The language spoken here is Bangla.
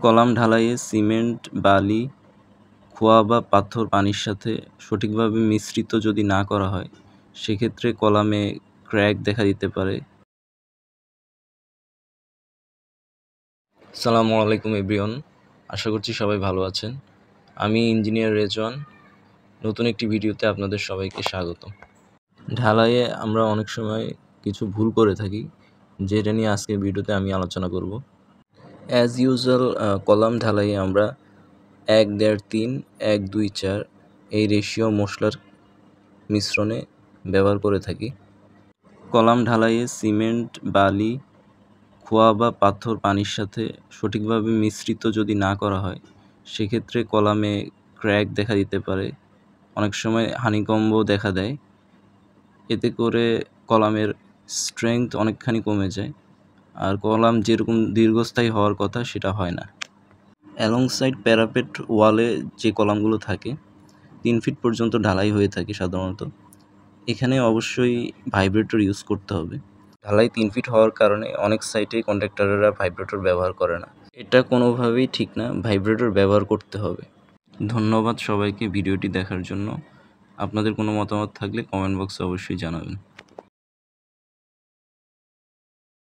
কলাম ঢালাইয়ে সিমেন্ট, বালি, খোয়া বা পাথর পানির সাথে সঠিকভাবে মিশ্রিত যদি না করা হয়, সেক্ষেত্রে কলামে ক্র্যাক দেখা দিতে পারে। আসসালামু আলাইকুম এভরিওয়ান, আশা করছি সবাই ভালো আছেন। আমি ইঞ্জিনিয়ার রেজওয়ান। নতুন একটি ভিডিওতে আপনাদের সবাইকে স্বাগত। ঢালাইয়ে আমরা অনেক সময় কিছু ভুল করে থাকি, যেটা নিয়ে আজকের ভিডিওতে আমি আলোচনা করব। অ্যাজ ইউজুয়াল কলাম ঢালাইয়ে আমরা 1, 1.5, 3, 1, 2, 4 এই রেশিও মশলার মিশ্রণে ব্যবহার করে থাকি। কলাম ঢালাইয়ে সিমেন্ট, বালি, খোয়া বা পাথর পানির সাথে সঠিকভাবে মিশ্রিত যদি না করা হয়, সেক্ষেত্রে কলামে ক্র্যাক দেখা দিতে পারে, অনেক সময় হানিকম্বও দেখা দেয়। এতে করে কলামের স্ট্রেংথ অনেকখানি কমে যায়, আর কলাম যেরকম দীর্ঘস্থায়ী হওয়ার কথা সেটা হয় না। অ্যালংসাইড প্যারাপেট ওয়ালে যে কলামগুলো থাকে 3 ফিট পর্যন্ত ঢালাই হয়ে থাকে সাধারণত। এখানে অবশ্যই ভাইব্রেটর ইউজ করতে হবে। ঢালাই 3 ফিট হওয়ার কারণে অনেক সাইটে কন্ট্রাক্টররা ভাইব্রেটর ব্যবহার করে না। এটা কোনোভাবেই ঠিক না, ভাইব্রেটর ব্যবহার করতে হবে। ধন্যবাদ সবাইকে ভিডিওটি দেখার জন্য। আপনাদের কোনো মতামত থাকলে কমেন্ট বক্সে অবশ্যই জানাবেন।